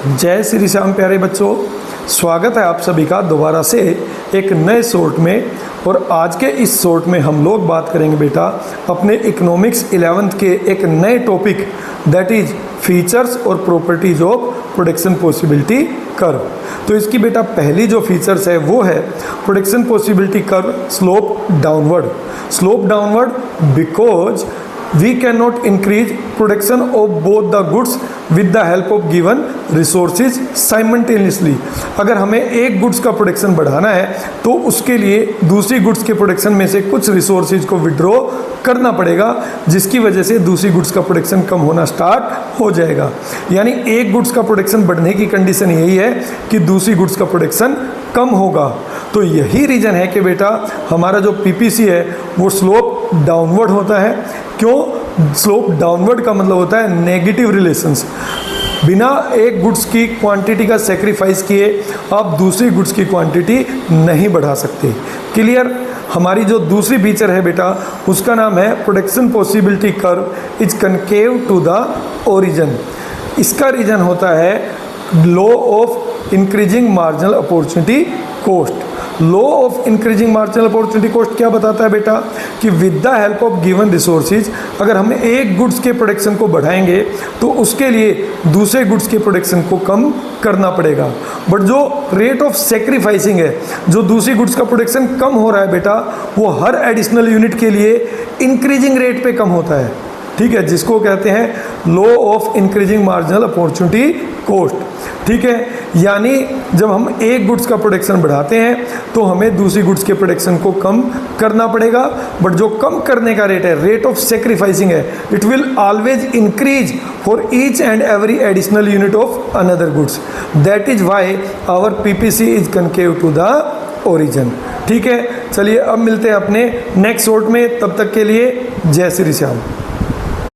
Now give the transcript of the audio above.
जय श्री श्याम प्यारे बच्चों, स्वागत है आप सभी का दोबारा से एक नए शॉर्ट में। और आज के इस शॉर्ट में हम लोग बात करेंगे बेटा अपने इकोनॉमिक्स 11th के एक नए टॉपिक दैट इज फीचर्स और properties of production possibility curve. तो इसकी बेटा पहली जो फीचर्स है वो है production possibility curve slope downward because we cannot increase production of both the goods with the help of given resources simultaneously। अगर हमें एक गुड्स का प्रोडक्शन बढ़ाना है तो उसके लिए दूसरी गुड्स के प्रोडक्शन में से कुछ रिसोर्सेज को विड्रॉ करना पड़ेगा, जिसकी वजह से दूसरी गुड्स का प्रोडक्शन कम होना स्टार्ट हो जाएगा। यानी एक गुड्स का प्रोडक्शन बढ़ने की कंडीशन यही है कि दूसरी गुड्स का प्रोडक्शन कम होगा। तो यही रीज़न है कि बेटा हमारा जो पीपीसी है वो स्लोप डाउनवर्ड होता है। क्यों? स्लोप डाउनवर्ड का मतलब होता है नेगेटिव रिलेशंस। बिना एक गुड्स की क्वांटिटी का सेक्रीफाइस किए आप दूसरी गुड्स की क्वांटिटी नहीं बढ़ा सकते। क्लियर? हमारी जो दूसरी फीचर है बेटा उसका नाम है production possibility curve is concave to the origin. इसका रीजन होता है law of increasing marginal opportunity cost. Law of increasing marginal opportunity cost क्या बताता है बेटा कि with the help of given resources अगर हम एक गुड्स के प्रोडक्शन को बढ़ाएंगे तो उसके लिए दूसरे गुड्स के प्रोडक्शन को कम करना पड़ेगा। बट जो रेट ऑफ सेक्रीफाइसिंग है, जो दूसरी गुड्स का प्रोडक्शन कम हो रहा है बेटा, वो हर एडिशनल यूनिट के लिए इंक्रीजिंग रेट पे कम होता है। ठीक है, जिसको कहते हैं law of increasing marginal opportunity cost. ठीक है, यानी जब हम एक गुड्स का प्रोडक्शन बढ़ाते हैं तो हमें दूसरी गुड्स के प्रोडक्शन को कम करना पड़ेगा। बट जो कम करने का रेट है, रेट ऑफ सेक्रीफाइसिंग है, it will always increase for each and every additional unit of another goods. That is why our PPC is concave to the origin. ठीक है, चलिए अब मिलते हैं अपने नेक्स्ट शॉर्ट में। तब तक के लिए जय श्री श्याम।